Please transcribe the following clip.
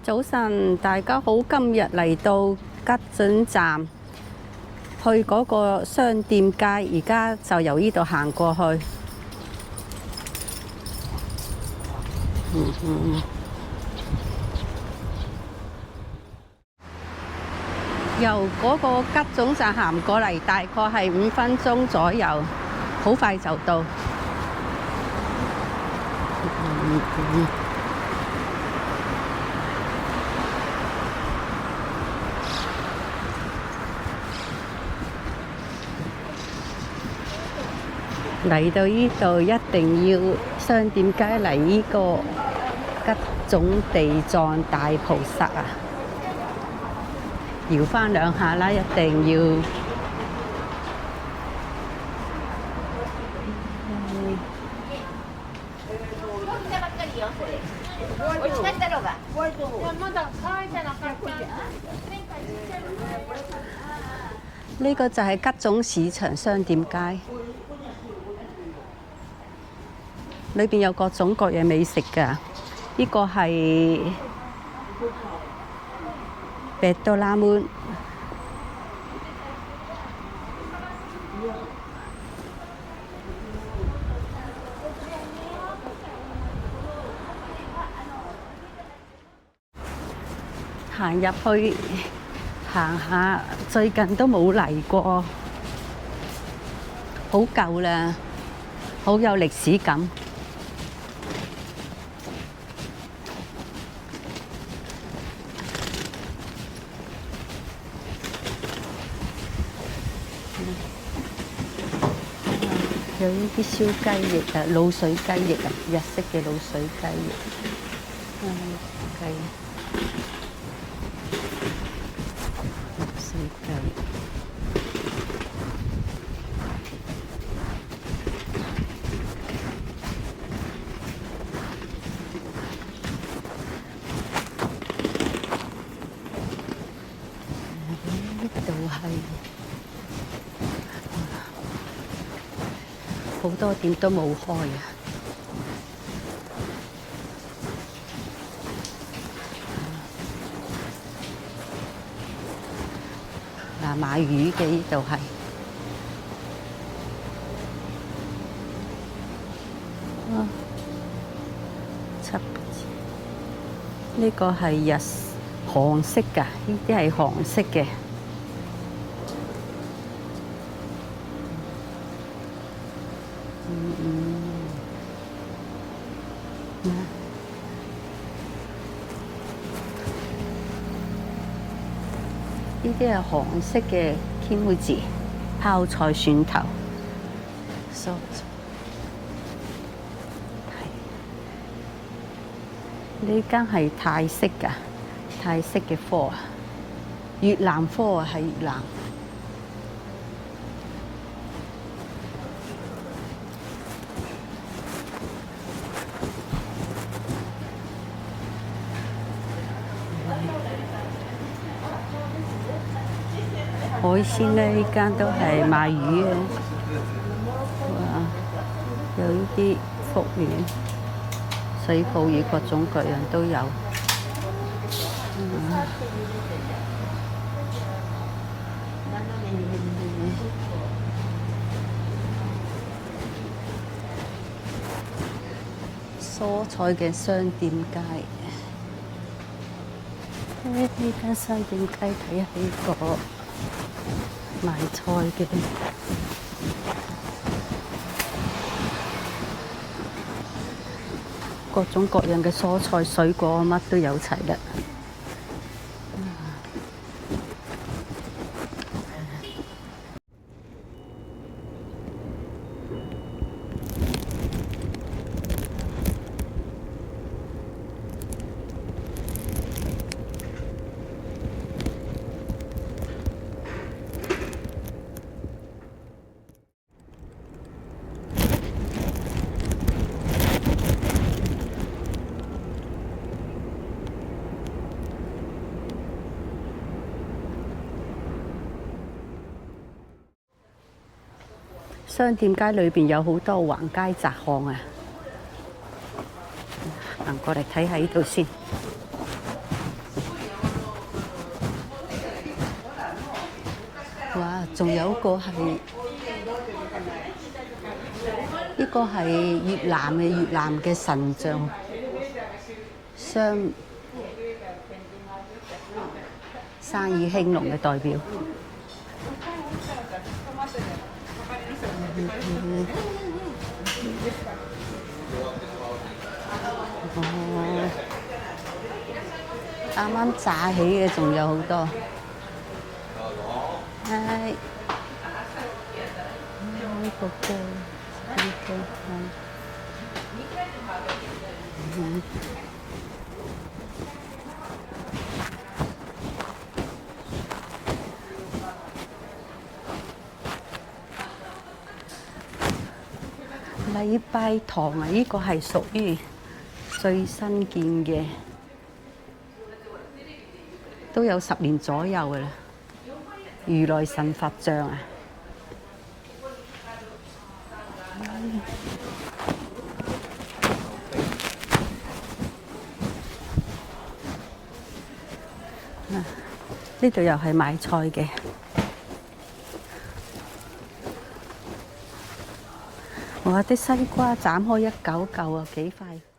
早晨，大家好！今日嚟到吉準站，去嗰個商店街，而家就由呢度行過去。由嗰個吉準站行過嚟，大概係5分鐘左右，好快就到。嚟到呢度一定要商店街嚟呢個吉準地藏大菩薩啊！搖返2下啦，一定要。呢個就係吉準市場商店街，裏邊有各種各樣美食㗎。呢個係貝多拉門，行入去行下，最近都冇嚟過，好舊啦，好有歷史感。有呢啲燒雞翼啊，滷水雞翼啊，日式嘅滷水雞翼。雞。呢度係好多店都冇開啊！嗱，買魚嘅呢度係。呢個係韓式㗎，呢啲係韓式嘅。呢啲係韓式嘅キムチ泡菜蒜頭。呢間係泰式㗎，泰式嘅貨啊，越南貨啊，係越南。海鮮咧，呢間都係賣魚嘅，有呢啲福魚、水泡魚，各種各樣都有。蔬菜嘅商店街，呢間商店街睇下呢個。賣菜嘅，各種各樣嘅蔬菜、水果，乜都有齊啦。商店街裏邊有好多橫街窄巷啊！行過嚟睇下呢度先。仲有個係呢個係越南嘅神像，生意興隆嘅代表。啱啱炸起嘅仲有好多。係呢個歌，呢個禮拜堂啊！呢個係屬於最新建嘅，都有10年左右嘅啦。如來神佛像啊！呢度又係買菜嘅。我啲西瓜斬開一嚿嚿啊，幾塊。